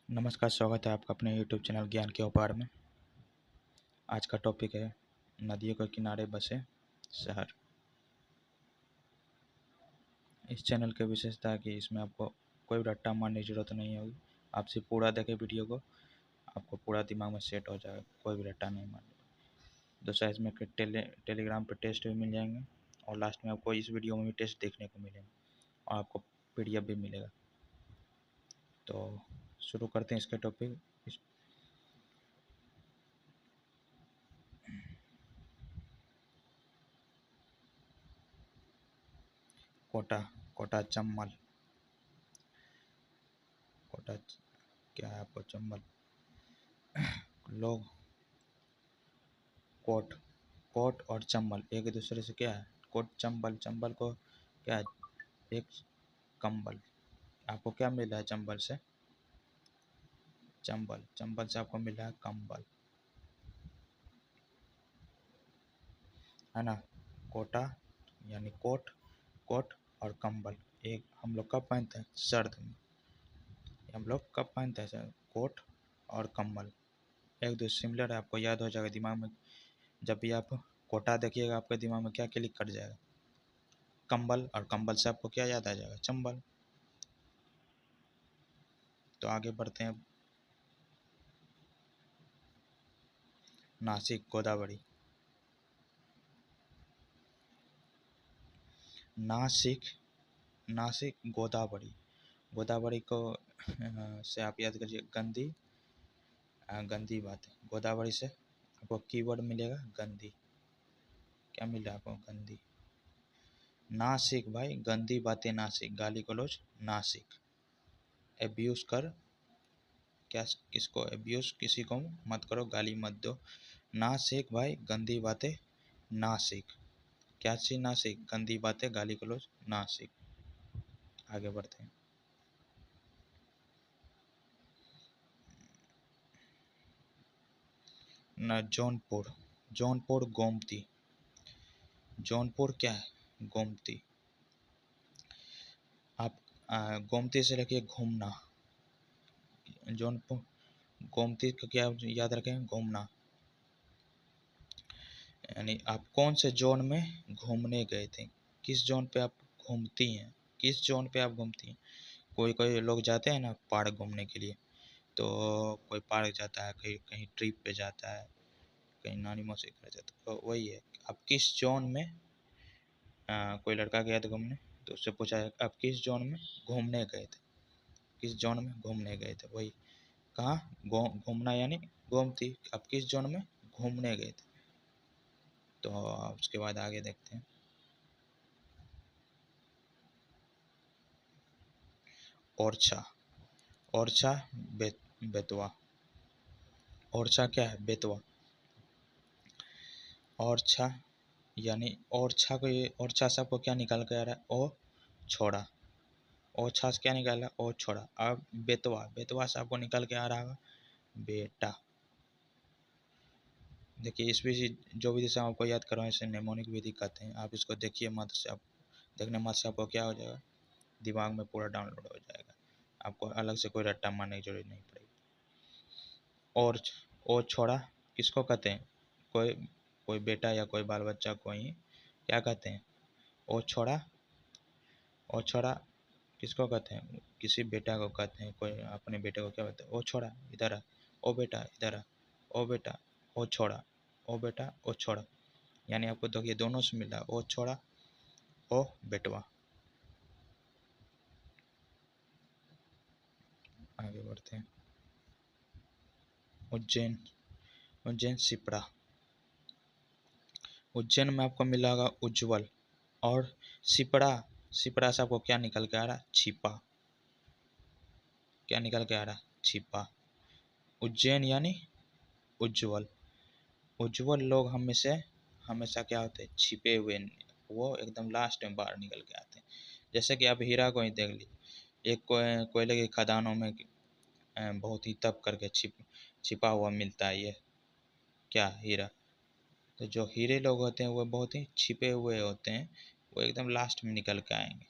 नमस्कार, स्वागत है आपका अपने यूट्यूब चैनल ज्ञान के उपहार में। आज का टॉपिक है नदियों के किनारे बसे शहर। इस चैनल की विशेषता है कि इसमें आपको कोई रट्टा मारने की ज़रूरत नहीं होगी। आप सिर्फ पूरा देखें वीडियो को, आपको पूरा दिमाग में सेट हो जाएगा, कोई भी रट्टा नहीं मारना। दूसरा, इसमें टेलीग्राम पर टेस्ट भी मिल जाएंगे और लास्ट में आपको इस वीडियो में भी टेस्ट देखने को मिलेंगे और आपको PDF भी मिलेगा। तो शुरू करते हैं इसके टॉपिक। कोटा कोटा चम्बल। कोटा क्या है आपको चंबल। लोग कोट कोट और चंबल एक दूसरे से क्या है, कोट चंबल। चंबल को क्या है, एक कंबल। आपको क्या मिला है चंबल से? चंबल। चंबल से आपको मिला है कंबल, है ना। कोटा यानी कोट, कोट और कंबल एक हम लोग कब पहनते हैं? सर्द में। हम लोग कब पहनते हैं सर? कोट और कंबल एक दूसरे सिमिलर है, आपको याद हो जाएगा दिमाग में। जब भी आप कोटा देखिएगा आपके दिमाग में क्या क्लिक कर जाएगा? कंबल। और कंबल से आपको क्या याद आ जाएगा? चंबल। तो आगे बढ़ते हैं। नासिक गोदावरी। नासिक नासिक गोदावरी। गोदावरी को से आप याद करिए गंदी। गंदी बात है। गोदावरी से आपको कीवर्ड मिलेगा गंदी। क्या मिला आपको? गंदी। नासिक भाई, गंदी बातें नासिक, गाली गलौज नासिक। एब्यूज कर, क्या किसको एब्यूज? किसी को मत करो, गाली मत दो। नासिक भाई, गंदी बातें नासिक। क्या चीज नासिक? गंदी बातें, गाली गलौज नासिक। आगे बढ़ते हैं। न जौनपुर। जौनपुर गोमती। जौनपुर क्या है? गोमती। आप गोमती से रखिए घूमना। जौनपुर गोमती का क्या याद रखें? घूमना। यानी आप कौन से जोन में घूमने गए थे? किस जोन पे आप घूमती हैं? किस जोन पे आप घूमती हैं? कोई कोई लोग जाते हैं ना पार्क घूमने के लिए, तो कोई पार्क जाता है, कहीं कहीं ट्रिप पे जाता है, कहीं नानी मौसी के घर जाता है, तो वही है। आप किस जोन में कोई लड़का गया था घूमने, तो उससे पूछा आप किस जोन में घूमने गए थे? किस जोन में घूमने गए थे? वही कहाँ घूमना यानी गोमती। आप किस जोन में घूमने गए थे? तो उसके बाद आगे देखते हैं। ओरछा। ओरछा बेतवा। ओरछा क्या है? बेतवा। ओरछा यानी ओरछा को, ये ओरछा से आपको क्या निकाल के आ रहा है? ओ छोड़ा। ओरछा से क्या निकाला? ओ छोड़ा। अब बेतवा, बेतवा से आपको निकल के आ रहा होगा बेटा। देखिए इस विधि, जो विधि से आपको याद करवाएं इसे नेमोनिक विधि कहते हैं। आप इसको देखिए मत से, आप देखने मत से आपको क्या हो जाएगा, दिमाग में पूरा डाउनलोड हो जाएगा। आपको अलग से कोई रट्टा मारने की जरूरत नहीं पड़ेगी। और ओ छोड़ा किसको कहते हैं? कोई कोई बेटा या कोई बाल बच्चा को ही क्या कहते हैं? ओ छोड़ा। ओ छोड़ा किसको कहते हैं? किसी बेटा को कहते हैं। कोई अपने बेटे को क्या कहते हैं? ओ छोड़ा इधर आ, ओ बेटा इधर आ, ओ बेटा, ओ छोड़ा, ओ बेटा, ओ छोड़ा। यानी आपको देखिए दोनों से मिला, ओ छोड़ा, ओ बेटवा। आगे बढ़ते हैं। उज्जैन। उज्जैन सिपड़ा। उज्जैन में आपको मिलेगा उज्जवल। और सिपड़ा, सिपड़ा से आपको क्या निकल के आ रहा है? छिपा। क्या निकल के आ रहा है? छिपा। उज्जैन यानी उज्जवल। उज्जवल लोग हमेशा हमेशा क्या होते हैं? छिपे हुए। वो एकदम लास्ट में बाहर निकल के आते हैं। जैसे कि आप हीरा को ही देख लीजिए, एक कोयले की खदानों में बहुत ही तप करके छिपा हुआ मिलता है ये क्या? हीरा। तो जो हीरे लोग होते हैं वो बहुत ही छिपे हुए होते हैं, वो एकदम लास्ट में निकल के आएंगे।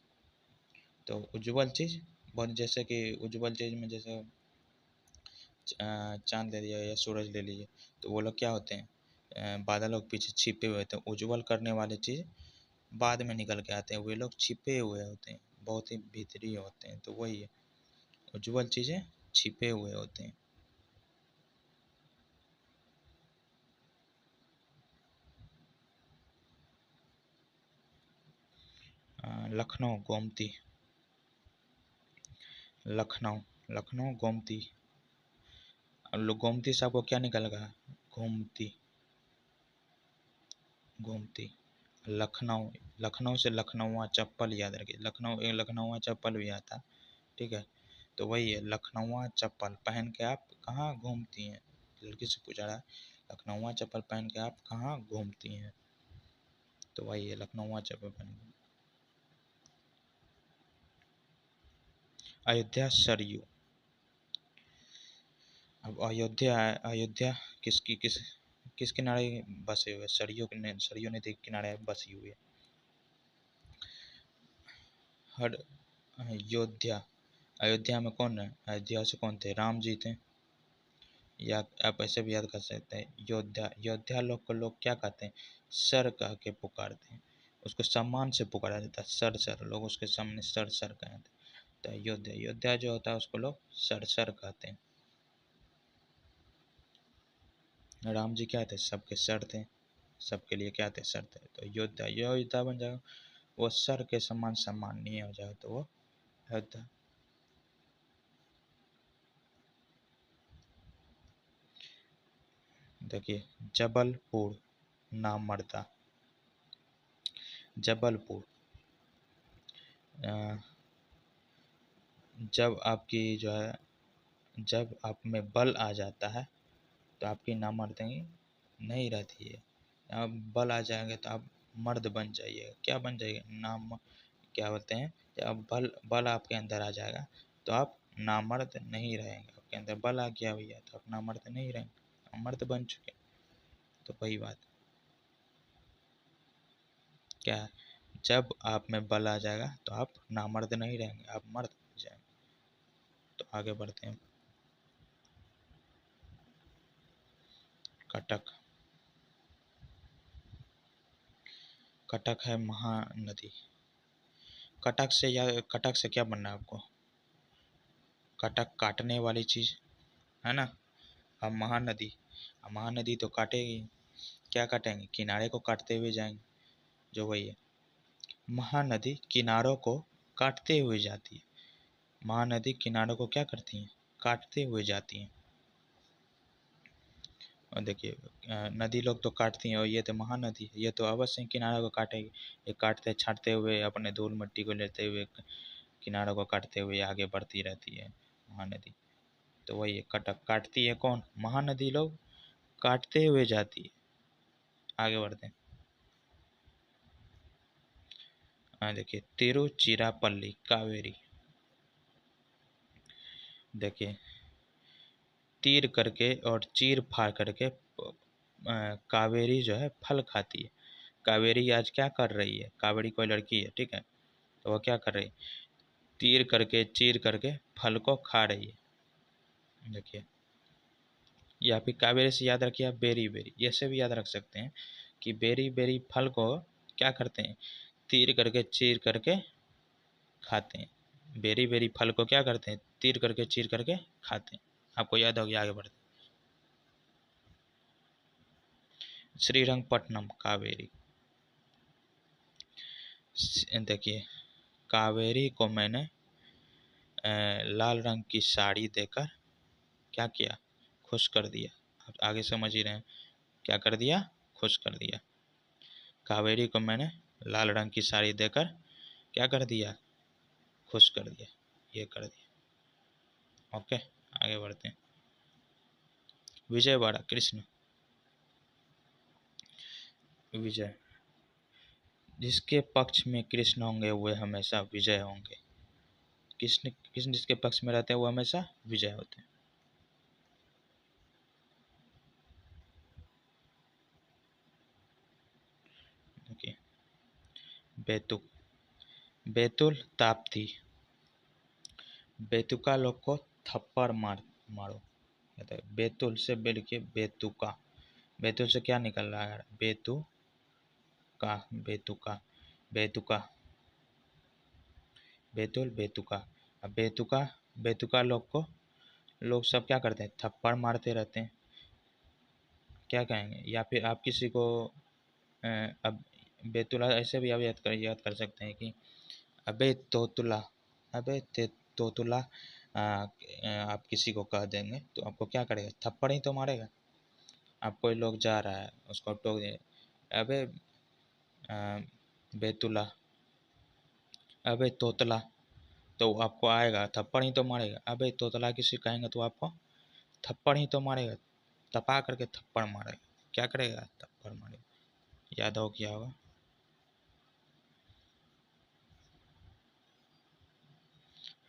तो उज्जवल चीज़ बहुत, जैसे कि उज्जवल चीज़ में जैसे चांद ले लिया या सूरज ले लीजिए, तो वो लोग क्या होते हैं, बादलों के पीछे छिपे हुए होते हैं। उज्ज्वल करने वाली चीज़ बाद में निकल के आते हैं, वे लोग छिपे हुए होते हैं, बहुत ही भीतरी होते हैं। तो वही है, उज्ज्वल चीज़ें छिपे हुए होते हैं। लखनऊ गोमती, लखनऊ, लखनऊ गोमती। गोमती से आपको क्या निकलेगा, गोमती, गोमती। लखनऊ, लखनऊ से लखनऊआ चप्पल याद रखिए, लखनऊ एक लखनऊआ चप्पल भी आता, ठीक है। तो वही है, लखनऊआ चप्पल पहन के आप कहाँ घूमती हैं, लड़की से पूछा रहा है, लखनऊआ चप्पल पहन के आप कहाँ घूमती हैं, तो वही है, लखनऊआ चप्पल पहन। अयोध्या सरयू, अब अयोध्या है, अयोध्या किसकी किस किनारे बसे हुए, सरयू नदी के किनारे बसी हुई है। हर अयोध्या, अयोध्या में कौन है, अयोध्या से कौन थे, राम जी थे, या आप ऐसे भी याद कर सकते हैं, योद्धा, योद्धा लोग को लोग क्या कहते हैं, सर कह के पुकारते हैं, उसको सम्मान से पुकारा जाता है, सर सर, लोग उसके सामने सर सर कहते हैं। तो योद्धा, योद्धा जो होता है उसको लोग सर सर कहते हैं। राम जी क्या थे, सबके सर थे, सबके लिए क्या थे, सर थे। तो योद्धा, योद्धा बन जाएगा, वो सर के समान सम्माननीय हो जाएगा, तो वो योद्धा। देखिए, जबलपुर, नामर्दा, जबलपुर। जब आपकी जो है, जब आप में बल आ जाता है तो आपकी नामर्दगी नहीं रहती है। आप बल आ जाएंगे तो आप मर्द बन जाइए, क्या बन जाइए, नाम, क्या बोलते हैं, जब बल बल आपके अंदर आ जाएगा तो आप नामर्द नहीं रहेंगे। आपके अंदर बल आ गया भैया तो आप नामर्द नहीं रहेंगे, आप मर्द बन चुके। तो वही बात क्या है, जब आप में बल आ जाएगा तो आप नामर्द नहीं रहेंगे, आप मर्द बन जाएंगे। तो आगे बढ़ते हैं। कटक, कटक है महानदी। कटक से, या कटक से क्या बनना है आपको, कटक काटने वाली चीज है ना। अब महानदी, अब महानदी तो काटेगी, क्या काटेंगे, किनारे को काटते हुए जाएंगे, जो वही है, महानदी किनारों को काटते हुए जाती है। महानदी किनारों को क्या करती हैं, काटते हुए जाती हैं। और देखिए, नदी लोग तो काटती हैं, और ये तो महानदी है, ये तो अवश्य किनारे को काटेगी। ये काटते छाटते हुए अपने धूल मिट्टी को लेते हुए किनारों को काटते हुए आगे बढ़ती रहती है महानदी। तो वही है, कटक काटती है कौन, महानदी लोग काटते हुए जाती है। आगे बढ़ते हैं। देखिए, तिरुचिरापल्ली कावेरी। देखिए, तीर करके और चीर फाड़ करके कावेरी जो है फल खाती है। कावेरी आज क्या कर रही है, कावेरी कोई लड़की है, ठीक है, तो वो क्या कर रही है, तीर करके चीर करके फल को खा रही है। देखिए, या फिर कावेरी से याद रखिए आप बेरी बेरी, ऐसे भी याद रख सकते हैं कि बेरी बेरी फल को क्या करते हैं, तीर करके चीर करके खाते हैं। बेरी बेरी फल को क्या करते हैं, तीर करके चीर करके खाते हैं। आपको याद होगी, आगे बढ़ते। श्रीरंगपट्टनम कावेरी। देखिए, कावेरी को मैंने लाल रंग की साड़ी देकर क्या किया, खुश कर दिया। आप आगे समझ ही रहे हैं, क्या कर दिया, खुश कर दिया। कावेरी को मैंने लाल रंग की साड़ी देकर क्या कर दिया, खुश कर दिया, ये कर दिया। ओके, आगे बढ़ते हैं। विजयवाड़ा कृष्ण, विजय, जिसके पक्ष में कृष्ण होंगे वे हमेशा विजय होंगे। कृष्ण, कृष्ण जिसके पक्ष में रहते हैं वो हमेशा विजय होते हैं। देखिए, बैतुल, बैतुल ताप्ती, बेतुका लोग को थप्पड़ मारो। कहते हैं बैतुल से बे लिखिए बेतुका। बैतुल से क्या निकल रहा है? बेतुका, बेतुका, बेतुका, बैतुल बेतुका। अब बेतुका, बेतुका लोग सब क्या करते हैं? थप्पड़ मारते रहते हैं। क्या कहेंगे? या फिर आप किसी को अब बेतुला ऐसे भी आप याद कर सकते हैं कि अबे तोतुला, अबे ते तोतुला। आप किसी को कह देंगे तो आपको क्या करेगा? थप्पड़ ही तो मारेगा। आप कोई लोग जा रहा है उसको टोक देंगे, अबे बेतुला, अबे तोतला, तो आपको आएगा थप्पड़ ही तो मारेगा। अबे तोतला किसी कहेंगे तो आपको थप्पड़ ही तो मारेगा, तपा करके थप्पड़ मारेगा। क्या करेगा? थप्पड़ मारेगा। याद हो क्या होगा?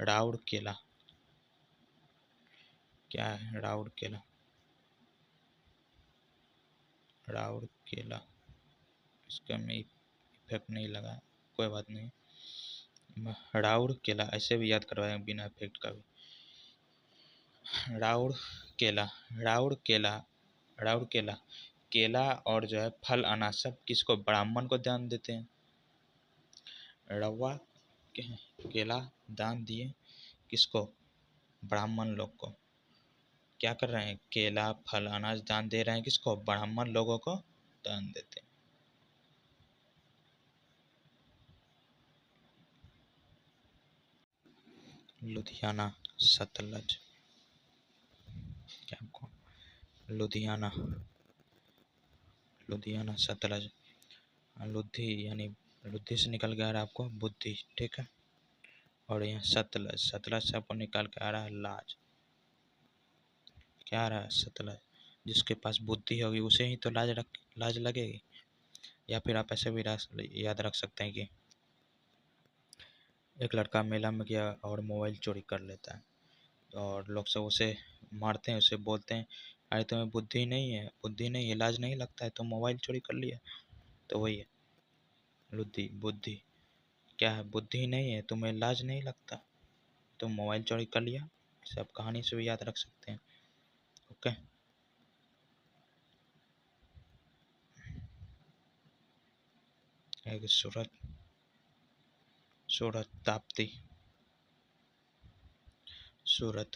राउर केला। क्या है राउर केला? राउर केला, इसका में इफेक्ट नहीं लगा, कोई बात नहीं। राउर केला ऐसे भी याद करवाएंगे बिना इफेक्ट का भी। राउर केला, राउर केला, राउर केला। केला और जो है फल अनाज सब किसको? ब्राह्मण को दान देते हैं। रवा केला दान दिए किसको? ब्राह्मण लोग को। क्या कर रहे हैं? केला फल अनाज दान दे रहे हैं किसको? ब्राह्मण लोगों को दान देते हैं। लुधियाना, सतलज। क्या आपको लुधियाना, लुधियाना सतलज। लुद्धि यानी लुद्धि से निकल के आ रहा है आपको बुद्धि, ठीक है। और यहाँ सतलज, सतलज से आपको निकाल के आ रहा है लाज। क्या आ रहा है? सतलज। जिसके पास बुद्धि होगी उसे ही तो लाज लगेगी। या फिर आप ऐसे भी याद रख सकते हैं कि एक लड़का मेला में गया और मोबाइल चोरी कर लेता है, और लोग सब उसे मारते हैं, उसे बोलते हैं अरे तुम्हें बुद्धि नहीं है, बुद्धि नहीं है, लाज नहीं लगता है, तुम मोबाइल चोरी कर लिया। तो वही है लुद्धि, बुद्धि। क्या है? बुद्धि नहीं है, तुम्हें लाज नहीं लगता, तुम मोबाइल चोरी कर लिया। इसे आप कहानी से भी याद रख सकते हैं। ओके। एक सूरत, सूरत ताप्ती, सूरत।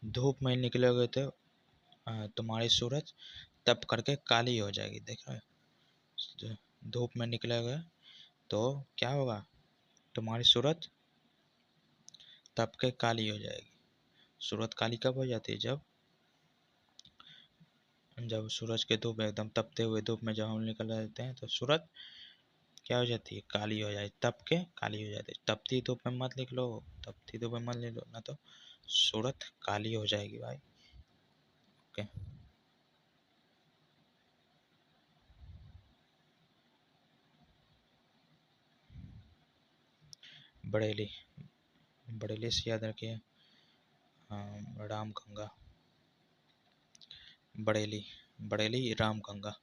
धूप में निकलोगे तो तुम्हारी सूरत तप करके काली हो जाएगी। देख रहे हो? धूप में निकलोगे तो क्या होगा? तुम्हारी सूरत तप के काली हो जाएगी। सूरत काली कब हो जाती है? जब जब सूरज के धूप एकदम तपते हुए धूप में जब हम निकल जाते हैं तो सूरत क्या हो जाती है? काली हो जाती है, तप के काली हो जाती है। तपती धूप में मत निकलो, तपती धूप में मत निकलो, ना तो सूरत काली हो जाएगी भाई। ओके। बरेली, बरेली से याद रखिए राम गंगा। बरेली, बरेली राम गंगा।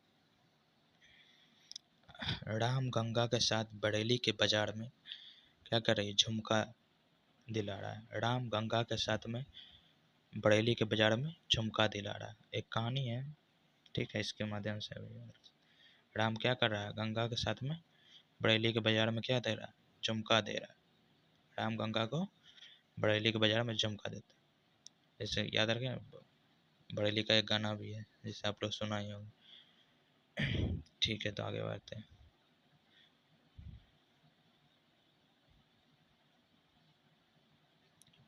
राम गंगा के साथ बरेली के बाजार में क्या कर रही है? झुमका दिला रहा है। राम गंगा के साथ में बरेली के बाजार में झुमका दिला रहा है। एक कहानी है, ठीक है, इसके माध्यम से भी राम क्या कर रहा है? गंगा के साथ में बरेली के बाजार में क्या दे रहा है? झुमका दे रहा है। राम गंगा को बरेली के बाजार में झुमका देता है। जैसे याद रखें, बरेली का एक गाना भी है जिसे आप लोग सुना ही होगा। ठीक है, तो आगे बढ़ते हैं।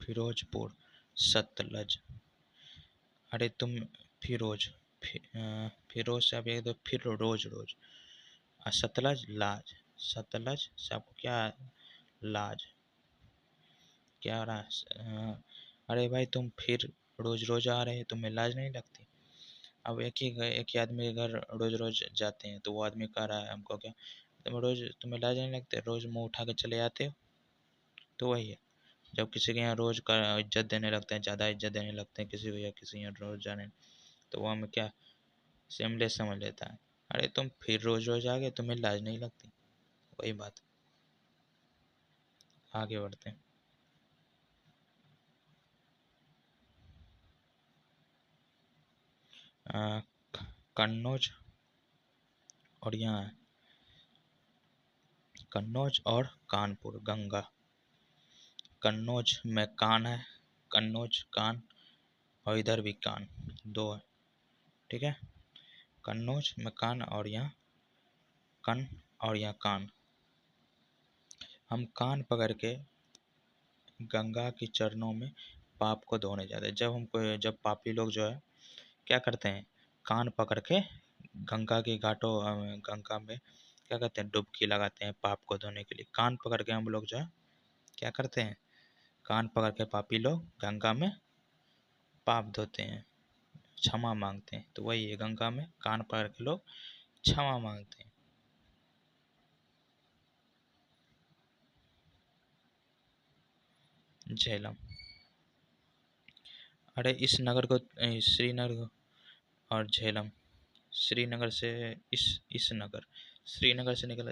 फिरोजपुर, सतलज। अरे तुम फिरोज, फिरोज से आप एक दो फिर रोज रोज। सतलज लाज, सतलज से आपको क्या? लाज। क्या आ रहा है? अरे भाई तुम फिर रोज रोज आ रहे, तुम्हें लाज नहीं लगती? अब एक ही आदमी के घर रोज रोज जाते हैं तो वो आदमी कह रहा है हमको क्या? तुम्हें लाज नहीं लगते? रोज मुंह उठा के चले जाते हो। तो वही है, जब किसी के यहाँ रोज का इज्जत देने लगते हैं, ज़्यादा इज्जत देने लगते हैं किसी को, या किसी यहाँ रोज जाने, तो वो हमें क्या सेमलेस समझ लेता है। अरे तुम फिर रोज रोज आ गए, तुम्हें लाज नहीं लगती? वही बात। आगे बढ़ते हैं। अ, कन्नौज और यहाँ है कन्नौज और कानपुर गंगा। कन्नौज में कान है, कन्नौज कान, और इधर भी कान, दो है, ठीक है। कन्नौज में कान और यहाँ कन और यहाँ कान। हम कान पकड़ के गंगा के चरणों में पाप को धोने जाते हैं। जब पापी लोग जो है क्या करते हैं, कान पकड़ के गंगा के घाटों गंगा में क्या करते हैं, डुबकी लगाते हैं पाप को धोने के लिए। कान पकड़ के हम लोग जो है क्या करते हैं, कान पकड़ के पापी लोग गंगा में पाप धोते हैं, क्षमा मांगते हैं। तो वही है, गंगा में कान पकड़ के लोग क्षमा मांगते हैं। झेलम, अरे इस नगर को श्रीनगर और झेलम, श्रीनगर से इस नगर, श्रीनगर से निकला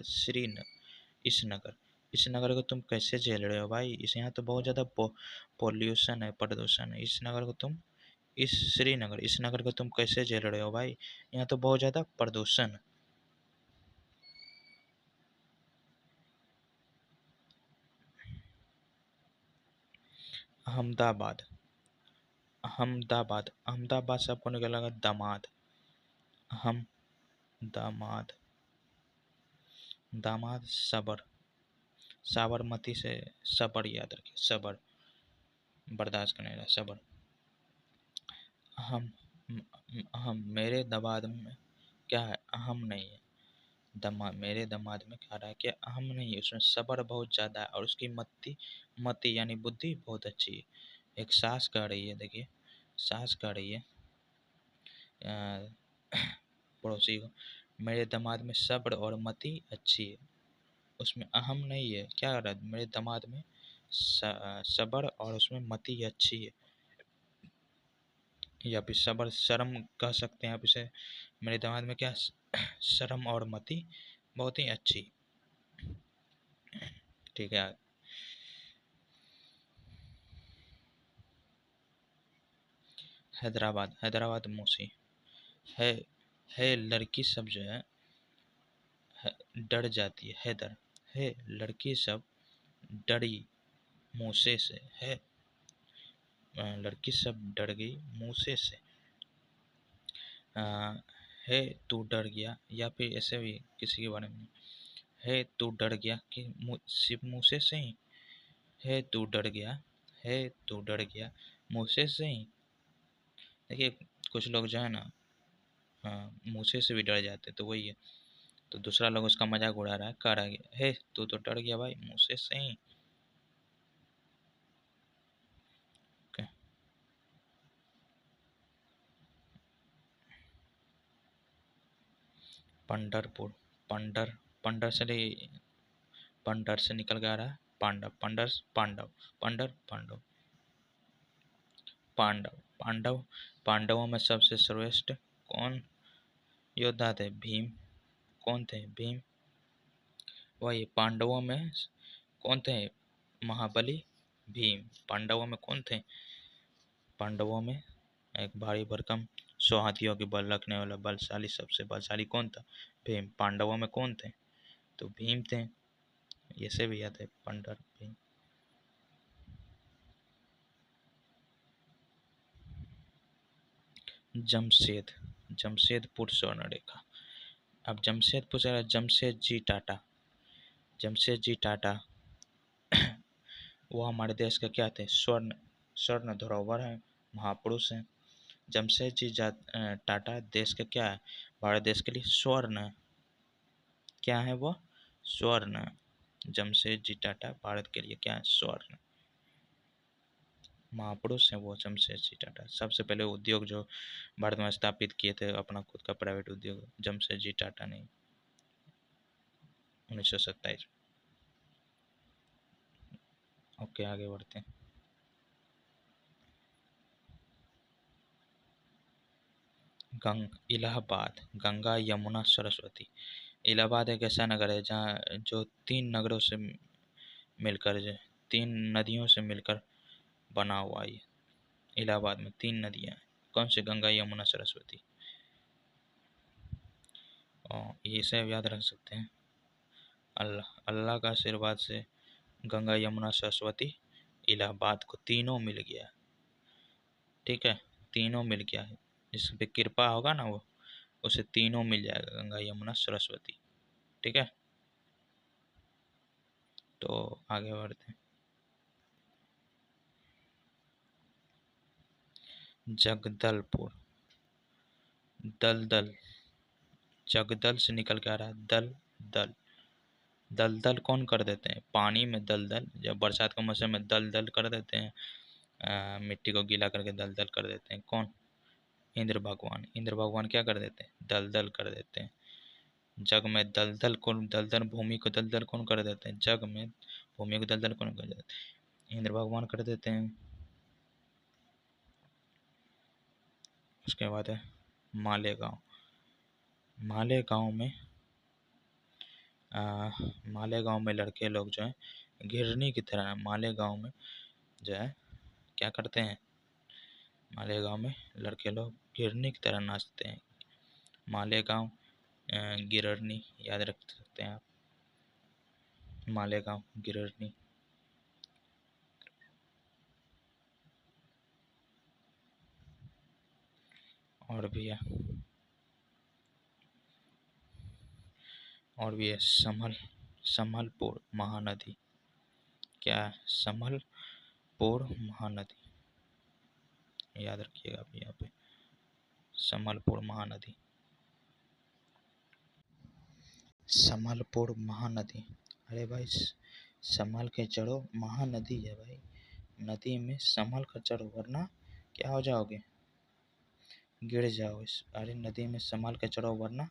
इस नगर, इस नगर को तुम कैसे झेल रहे हो भाई? इस यहाँ तो बहुत ज़्यादा पोल्यूशन है, प्रदूषण है। इस नगर को तुम इस नगर को तुम कैसे झेल रहे हो भाई? यहाँ तो बहुत ज़्यादा प्रदूषण है। अहमदाबाद, अहमदाबाद से आपको निकलेगा दामाद। हम दामाद, दामाद सबर, साबरमती से सबर याद रखिए, सबर बर्दाश्त करने वाला सबर। हम मेरे दमाद में क्या है, अहम नहीं है। मेरे दमाद में क्या रहा है कि अहम नहीं है, उसमें सबर बहुत ज़्यादा है और उसकी मति यानी बुद्धि बहुत अच्छी है। एक सास कह रही है, देखिए सास कह रही है पड़ोसी को, मेरे दामाद में सब्र और मति अच्छी है। उसमें अहम नहीं है, क्या रहा है, मेरे दामाद में सब्र और उसमें मति अच्छी है, या फिर सब्र शर्म कह सकते हैं आप इसे। मेरे दामाद में क्या शर्म और मति बहुत ही अच्छी, ठीक है। हैदराबाद, हैदराबाद मूसी है, लड़की सब जो है डर जाती है, हैदर है लड़की सब डरी मूसे से है, लड़की सब डर गई मूसे से। है तू डर गया, या फिर ऐसे भी किसी के बारे में, है तू डर गया कि सिर्फ मूसे से ही, है तू डर गया, है तू डर गया मूसे से ही। देखिए कुछ लोग जो है ना, मूसे से भी डर जाते, तो वही है। तो दूसरा लोग उसका मजाक उड़ा रहा है, कह रहा है तू तो डर गया भाई मूसे से ही। Okay? पंढरपुर, पंडर, पंडर से पंडर से निकल के आ रहा है पांडव, पंडर पांडव, पंडर पांडव, पांडव पांडव, पांडवों में सबसे श्रेष्ठ कौन योद्धा थे? भीम। कौन थे? भीम। वही पांडवों में कौन थे? महाबली भीम। पांडवों में कौन थे? पांडवों में एक भारी भरकम 100 हाथियों के बल रखने वाला बलशाली, सबसे बलशाली कौन था? भीम। पांडवों में कौन थे? तो भीम थे। ये से भी याद है, पंडर भीम। जमशेद, जमशेदपुर स्वर्ण रेखा। अब जमशेदपुर से जमशेद जी टाटा, जमशेद जी टाटा वो हमारे देश के क्या थे? स्वर्ण, स्वर्ण धरोहर है, महापुरुष हैं। जमशेद जी टाटा देश के क्या है? भारत देश के लिए स्वर्ण है। क्या है वो? स्वर्ण। जमशेद जी टाटा भारत के लिए क्या है? स्वर्ण, महापुरुष हैं वो जमशेद जी टाटा। सबसे पहले उद्योग जो भारत में स्थापित किए थे, अपना खुद का प्राइवेट उद्योग, जमशेद जी टाटा ने 1927। ओके आगे बढ़ते हैं। इलाहाबाद, गंगा यमुना सरस्वती। इलाहाबाद एक ऐसा नगर है जहाँ जो 3 नगरों से मिलकर, 3 नदियों से मिलकर बना हुआ है। इलाहाबाद में 3 नदियाँ हैं। कौन सी? गंगा यमुना सरस्वती। और इसे याद रख सकते हैं। अल्लाह अल्लाह का आशीर्वाद से गंगा यमुना सरस्वती इलाहाबाद को तीनों मिल गया। ठीक है, तीनों मिल गया है, जिस पे कृपा होगा ना वो, उसे तीनों मिल जाएगा, गंगा यमुना सरस्वती। ठीक है, तो आगे बढ़ते हैं। जगदलपुर, दलदल, जगदल से निकल के आ रहा है दल दल। दलदल कौन कर देते हैं? पानी में दलदल, जब बरसात के मौसम में दलदल कर देते हैं, मिट्टी को गीला करके दलदल कर देते हैं। कौन? इंद्र भगवान। इंद्र भगवान क्या कर देते हैं? दलदल कर देते हैं। जग में दलदल कौन, दलदल भूमि को दलदल कौन कर देते हैं? जग में भूमि को दलदल कौन कर देते हैं? इंद्र भगवान कर देते हैं। उसके बाद है मालेगांव। मालेगांव में मालेगांव में लड़के लोग जो है घिरनी की तरह मालेगांव में जो है क्या करते हैं? मालेगांव में लड़के लोग घिरनी की तरह नाचते हैं। मालेगांव गिरनी याद रख सकते हैं आप, मालेगांव गिरनी। और भी है, और भी है संभलपुर महानदी। क्या है? संभलपुर महानदी, याद रखिएगा आप यहाँ पे, संभलपुर महानदी। संभलपुर महानदी, अरे भाई संभल के चढ़ो, महानदी है भाई, नदी में संभल कर चढ़ो वरना क्या हो जाओगे? गिर जाओगे। अरे नदी में संभल के चढ़ो वरना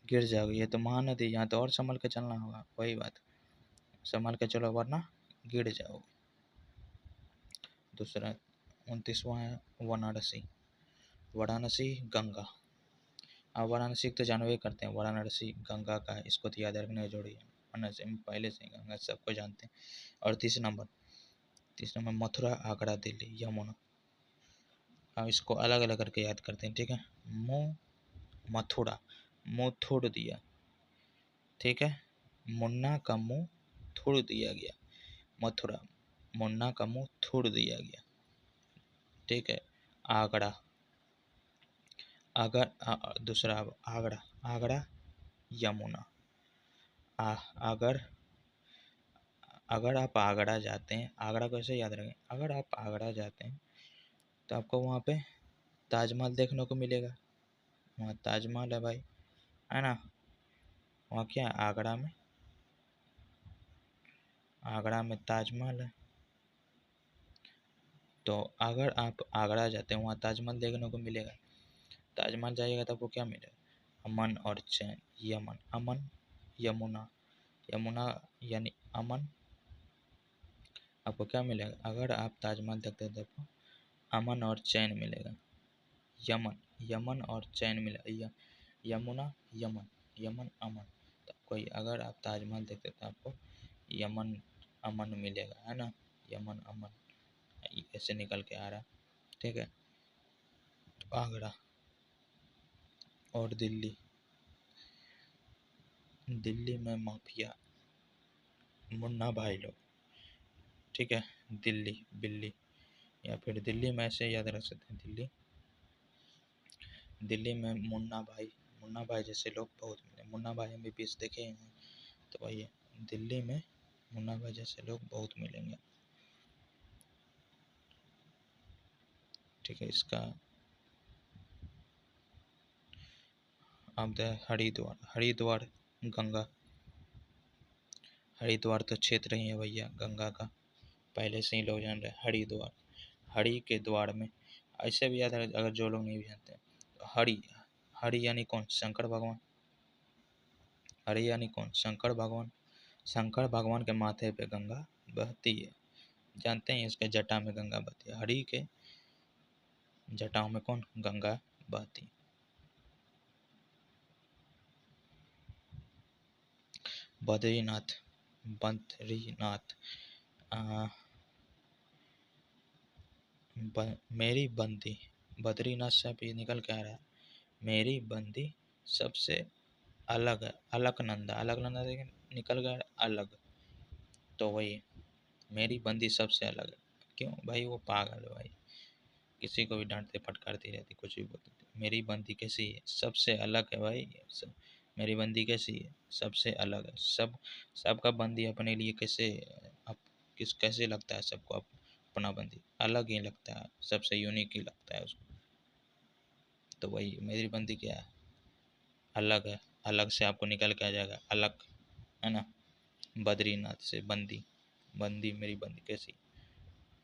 गिर जाओगे। ये तो महानदी, यहाँ तो और संभल के चलना होगा, वही बात, संभल के चलो वरना गिर जाओगे। दूसरा 29वां है वाराणसी। वाराणसी गंगा, अब वाराणसी तो जानवे ही करते हैं, वाराणसी गंगा का है, इसको तो याद रखने की जरूरी है, वाराणसी में पहले से गंगा सबको जानते हैं। और तीसरा नंबर मथुरा आगरा दिल्ली यमुना। अब इसको अलग अलग करके याद करते हैं। ठीक है, मुँह मथुरा, मुँह थोड़ दिया। ठीक है, मुन्ना का मुँह थोड़ दिया गया, मथुरा, मुन्ना का मुँह थोड़ दिया गया। ठीक है, आगरा, अगर दूसरा आगरा, आगरा यमुना। अगर अगर आप आगरा जाते हैं, आगरा को ऐसे याद रखें, अगर आप आगरा जाते हैं तो आपको वहाँ पे ताजमहल देखने को मिलेगा। वहाँ ताजमहल है भाई, है ना। वहाँ क्या है? आगरा में ताजमहल है। तो अगर आप आगरा जाते हैं वहाँ ताजमहल देखने को मिलेगा। ताजमहल जाइएगा तो आपको क्या मिलेगा? अमन और चैन, यमन, अमन यमुना, यमुना यानी अमन। आपको क्या मिलेगा? अगर आप ताजमहल देखते हैं तो आपको अमन और चैन मिलेगा। यमन, यमन और चैन मिलेगा। यमुना यमन, यमन अमन। तो कोई अगर आप ताजमहल देखते तो आपको यमन अमन मिलेगा, है ना, यमन अमन ऐसे निकल के आ रहा। ठीक है, तो आगरा। और दिल्ली, दिल्ली में माफिया, मुन्ना भाई लोग। ठीक है, दिल्ली बिल्ली, या फिर दिल्ली में ऐसे याद रख सकते हैं, दिल्ली, दिल्ली में मुन्ना भाई जैसे लोग बहुत मिले। मुन्ना भाई MBBS देखे हैं, तो वही है, दिल्ली में मुन्ना भाई जैसे लोग बहुत मिलेंगे। ठीक है, इसका अब हरिद्वार, हरिद्वार गंगा, हरिद्वार तो क्षेत्र ही है भैया गंगा का, पहले से ही लोग जान रहे हैं। हरिद्वार, हरि के द्वार में, ऐसे भी याद है अगर जो लोग नहीं भी जानते हैं। तो हरि, हरि यानी कौन? शंकर भगवान। हरि यानी कौन? शंकर भगवान। शंकर भगवान के माथे पे गंगा बहती है, जानते हैं, इसके जटा में गंगा बहती है। हरि के जटाओं में कौन? गंगा बहती। बद्रीनाथ, बद्रीनाथ, मेरी बंदी, बद्रीनाथ से ये निकल के आ रहा है, मेरी बंदी सबसे अलग है, अलकनंदा, अलकनंदा देखिए निकल गया अलग, तो वही मेरी बंदी सबसे अलग है। क्यों भाई, वो पागल है भाई, किसी को भी डांटते फटकारती रहती, कुछ भी बोलती थी। मेरी बंदी कैसी है, सबसे अलग है भाई मेरी बंदी कैसी है, सबसे अलग है। सबका बंदी अपने लिए कैसे, अब कैसे लगता है सबको अपना बंदी अलग ही लगता है, सबसे यूनिक ही लगता है उसको। तो वही मेरी बंदी क्या है, अलग है। अलग से आपको निकल के आ जाएगा अलग, है ना। बद्रीनाथ से बंदी, बंदी मेरी बंदी कैसी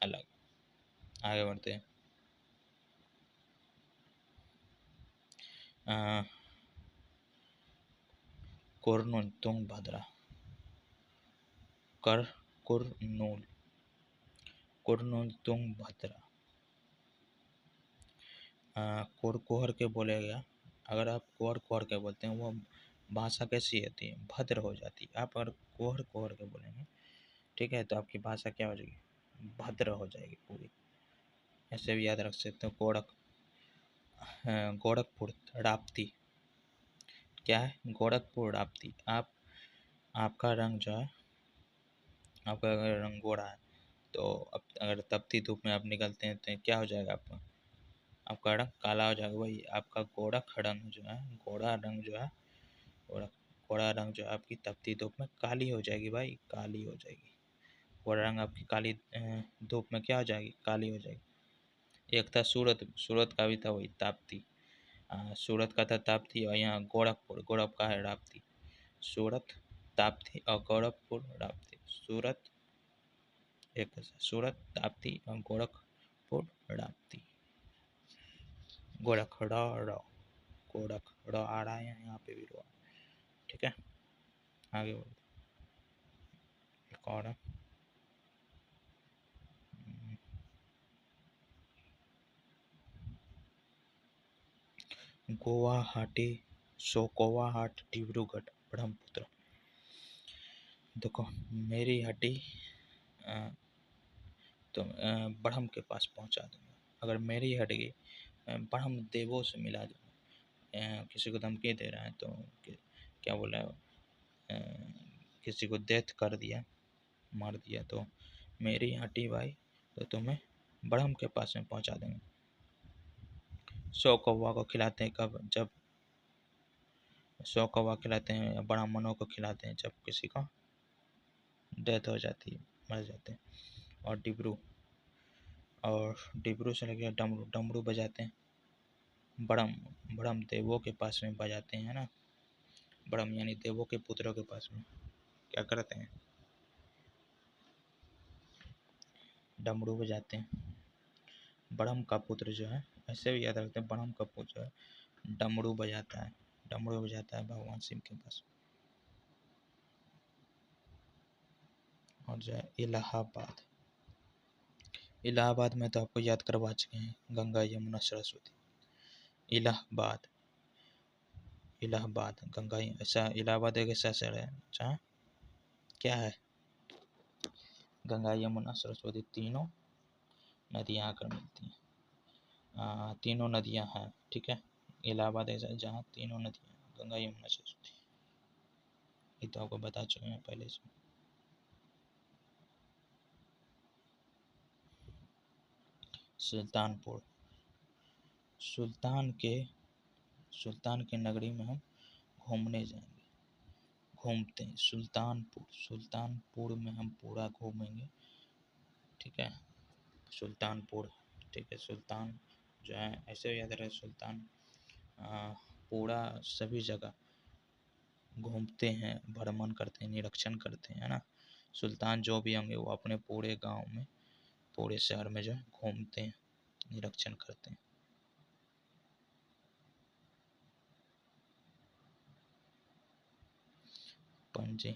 अलग। आगे बढ़ते हैं। कुर्नूल तुंगभद्रा, कर कुर्नूल, कुर्नूल तुंगभद्रा। कोर कोहर के बोलेगा, अगर आप कोहर कोहर के बोलते हैं वो भाषा कैसी होती है, भद्र हो जाती है। आप अगर कोहर कोहर के बोलेंगे, ठीक है, तो आपकी भाषा क्या हो जाएगी, भद्र हो जाएगी पूरी। ऐसे भी याद रख सकते हो। गोरखपुर राप्ती, क्या है, गोरखपुर राप्ती। आपका रंग जो है, आपका अगर रंग गोरा है, तो अब अगर तपती धूप में आप निकलते हैं तो क्या हो जाएगा आपका रंग काला हो जाएगा। वही आपका गोरख रंग जो है, गोरा रंग जो है, गोरा गोरा रंग जो है आपकी तपती धूप में काली हो जाएगी भाई, काली हो जाएगी। गोरा रंग आपकी काली धूप में क्या हो जाएगी, काली हो जाएगी। एक था सूरत, सूरत का भी था वही ताप्ती। सूरत का था ताप्ती, और यहाँ गोरखपुर, गोरख का है राप्ती। सूरत ताप्ती और गोरखपुर राप्ती। सूरत एक सूरत ताप्ती और गोरखपुर राप्ती। गोरखड़ा, गोरखड़ा आ रहा है यहाँ पे भी रो, ठीक है। आगे बढ़ो। एक और है, गुवाहाटी, शोकोवाहाट, डिब्रूगढ़, ब्रह्मपुत्र। देखो मेरी हड्डी तो ब्रह्म के पास पहुंचा दूंगा। अगर मेरी हट गई, ब्रह्म देवों से मिला दूंगा। किसी को धमकी दे रहा है तो क्या बोला है, किसी को डेथ कर दिया, मार दिया, तो मेरी हड्डी भाई तो तुम्हें ब्रह्म के पास में पहुंचा देंगे। 100 कौवा को खिलाते हैं कब, जब 100 कौवा खिलाते हैं, ब्राह्मणों को खिलाते हैं जब किसी का डेथ हो जाती है, मर जाते हैं। और डिब्रू से लगे डमरू, डमरू बजाते हैं। ब्रह्म, ब्रह्म देवों के पास में बजाते हैं ना, ब्रह्म यानी देवों के पुत्रों के पास में क्या करते हैं, डमरू बजाते हैं। ब्रह्म का पुत्र जो है, ऐसे भी याद रखते हैं, ब्रह्म का पुत्र जो है डमरू बजाता है, डमरू बजाता है भगवान शिव के पास। और जो है इलाहाबाद, इलाहाबाद में तो आपको याद करवा चुके हैं, गंगा यमुना सरस्वती। इलाहाबाद, इलाहाबाद गंगा, ऐसा इलाहाबाद एक ऐसा शहर है जहाँ क्या है, गंगा यमुना सरस्वती तीनों नदियाँ आकर मिलती हैं। तीनों नदियाँ हैं, ठीक है। इलाहाबाद ऐसा है जहाँ तीनों नदियाँ, गंगा यमुना सरस्वती, ये तो आपको बता चुके हैं पहले से। सुल्तानपुर, सुल्तान के सुल्तान के नगरी में हम घूमने जाएंगे, घूमते हैं सुल्तानपुर, सुल्तानपुर में हम पूरा घूमेंगे, ठीक है। सुल्तानपुर, ठीक है। सुल्तान जो है ऐसे याद रहे, सुल्तान पूरा सभी जगह घूमते हैं, भ्रमण करते हैं, निरीक्षण करते हैं, है ना। सुल्तान जो भी होंगे वो अपने पूरे गांव में, पूरे शहर में जो है घूमते हैं, निरीक्षण करते हैं। पणजी,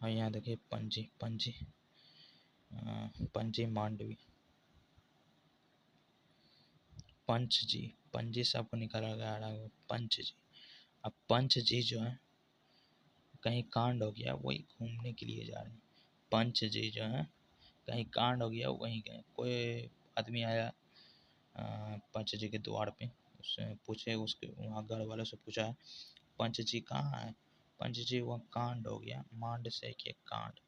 और यहाँ देखिए पणजी, पणजी, पणजी मांडवी, पंच जी, पंजी से आपको निकाला गया है पंच जी। अब पंच जी जो है कहीं कांड हो गया, वही घूमने के लिए जा रहे हैं। पंच जी जो है कहीं कांड हो गया, वहीं गए। कोई आदमी आया पंच जी के द्वार पे, उससे पूछे, उसके वहाँ घर वालों से पूछा पंच जी कहाँ है। पंच जी वह कांड हो गया, मांड से किए कांड,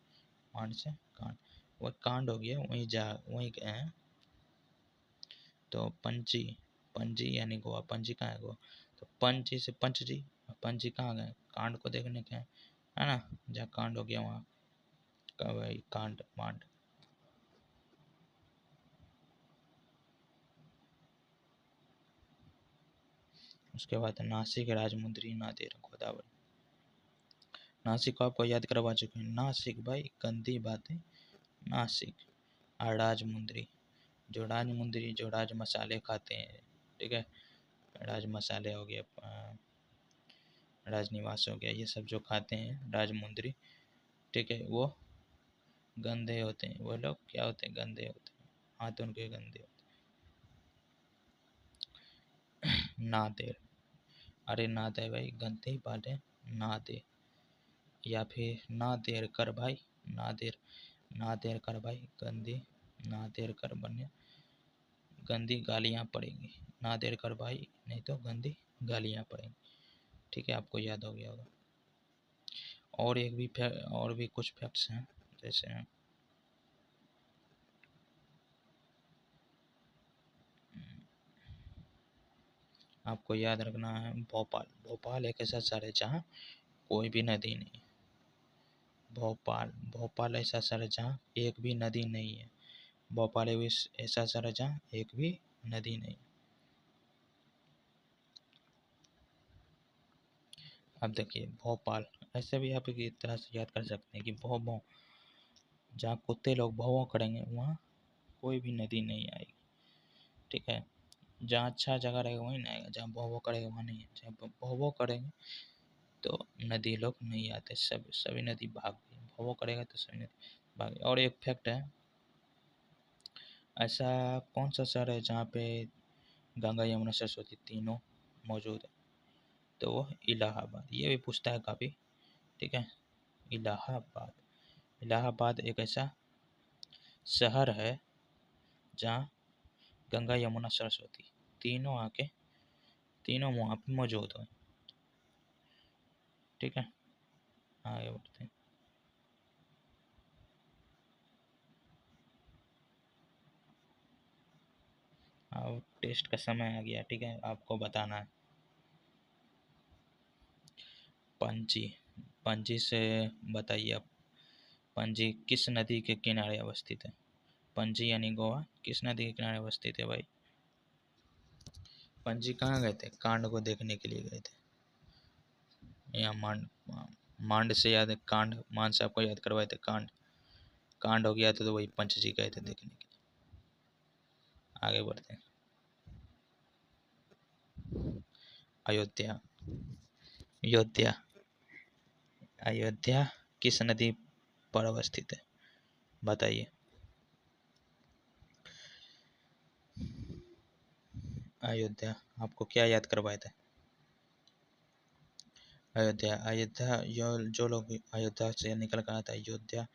मांड से कांड, वह कांड हो गया, वहीं गए हैं। तो पंची, पंजी यानी गोवा, पंजी कहाँ है गोवा, तो पंची से पंच जी, पंच जी कहाँ गए, कांड को देखने के है ना, जहाँ कांड हो गया वहाँ का भाई कांड मांड। उसके बाद नासिक राजमुंद्री नादेर गोदावरी। नासिक को आपको याद करवा चुके हैं, नासिक भाई गंदी बातें, नासिक। और राजमुंद्री, जो राजमुंद्री जो राज मसाले खाते हैं, ठीक है, राज मसाले हो गए, राजनिवास हो गया, ये सब जो खाते हैं राजमुंद्री, ठीक है, वो गंदे होते हैं, वो लोग क्या होते हैं, गंदे होते हैं, हाथ उनके गंदे होते हैं। नादेर, अरे ना दे भाई गंदी बातें ना दे, या फिर ना देर कर भाई, ना देर, ना देर कर भाई गंदी, ना देर कर बने गंदी गालियाँ पड़ेंगी, ना देर कर भाई नहीं तो गंदी गालियाँ पड़ेंगी, ठीक है, आपको याद हो गया होगा। और एक भी और भी कुछ फैक्ट्स हैं, जैसे आपको याद रखना है, भोपाल, भोपाल एक ऐसा शहर है जहाँ कोई भी नदी नहीं, भोपाल, भोपाल ऐसा शहर है जहाँ एक भी नदी नहीं है, भोपाल ऐसा शहर है जहाँ एक भी नदी नहीं। अब देखिए भोपाल, ऐसे भी आप एक तरह से याद कर सकते हैं कि भौ भौ, जहाँ कुत्ते लोग भौ भौ करेंगे वहाँ कोई भी नदी नहीं आएगी, ठीक है, जहाँ अच्छा जगह रहेगा वहीं ना आएगा, जहाँ भौ भौ करेगा वहाँ नहीं है, जहाँ भौ भौ करेंगे तो नदी लोग नहीं आते, सभी नदी भाग गई, भौ भौ करेगा तो सभी नदी भाग गई। और एक फैक्ट है, ऐसा कौन सा शहर है जहाँ पे गंगा यमुना सरस्वती तीनों मौजूद है, तो वो इलाहाबाद, ये भी पूछता है काफ़ी, ठीक है, इलाहाबाद, इलाहाबाद एक ऐसा शहर है जहाँ गंगा यमुना सरस्वती तीनों आके तीनों वहाँ पे मौजूद हैं, ठीक है, आगे बढ़ते हैं। अब टेस्ट का समय आ गया, ठीक है, आपको बताना है। पणजी, पणजी से बताइए आप, पणजी किस नदी के किनारे अवस्थित है, पणजी यानी गोवा किस नदी के किनारे अवस्थित है भाई। पणजी कहाँ गए थे, कांड को देखने के लिए गए थे, या मांड, मांड से याद है कांड, मान से आपको याद करवाए थे कांड, कांड हो गया था तो वही पंच जी गए थे देखने के लिए। आगे बढ़ते हैं। अयोध्या, अयोध्या, अयोध्या किस नदी पर अवस्थित है बताइए। अयोध्या आपको क्या याद करवाए थे, अयोध्या, अयोध्या जो लोग अयोध्या से निकल कर आता है अयोध्या,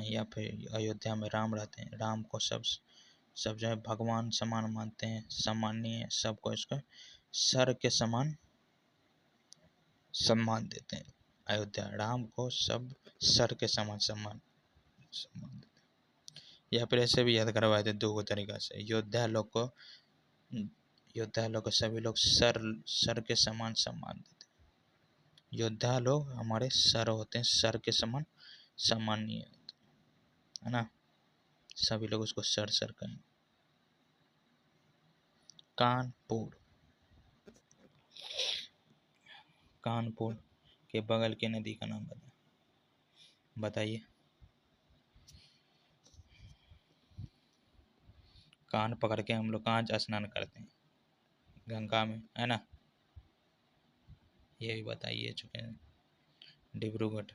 या फिर अयोध्या में राम रहते हैं, राम को सब जो है भगवान समान मानते हैं, सम्मानीय, सबको इसको सर के समान सम्मान देते हैं, अयोध्या राम को सब सर के समान सम्मान देते हैं। या फिर ऐसे भी याद करवाए थे दो तरीका से, योद्धा लोग को सभी लोग सर के समान सम्मान देते हैं, योद्धा लोग हमारे सर होते हैं, सर के समान सम्मानीय होते हैं, है ना, सभी लोग उसको सर कहें। कानपुर, कानपुर के बगल के नदी का नाम बताइए। कान पकड़ के हम लोग कहाँ स्नान करते हैं, गंगा में, है ना, ये भी बताइए चुके हैं। डिब्रूगढ़,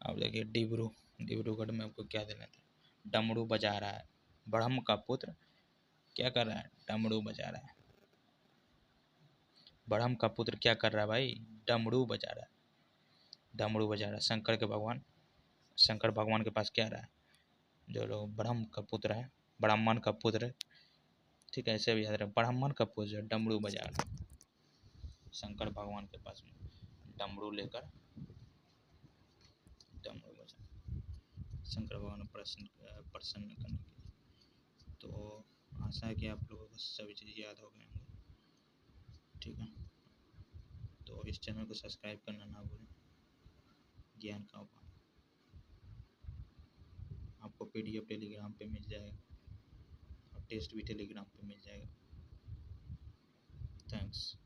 अब देखिए डिब्रूगढ़ में आपको क्या देना था, डमरू बजा रहा है, ब्रह्म का पुत्र क्या कर रहा है, डमरू बजा रहा है, ब्रह्म का पुत्र क्या कर रहा है भाई, डमरू बजा रहा है, डमरू बजा रहा है, शंकर भगवान के पास क्या रहा है, जो लोग ब्रह्म का पुत्र है, ब्राह्मण का पुत्र ठीक है, ऐसे भी याद रहे, ब्राह्मण का पूजा डमरू बजाना, शंकर भगवान के पास में डमरू लेकर डमरू बजाना, शंकर भगवान को प्रसन्न करने के लिए। तो आशा है कि आप लोगों को सभी चीज़ याद हो गए होंगे। ठीक है, तो इस चैनल को सब्सक्राइब करना ना भूलें। ज्ञान का उपाय आपको PDF टेलीग्राम पे मिल जाएगा और टेस्ट भी टेलीग्राम पे मिल जाएगा। थैंक्स।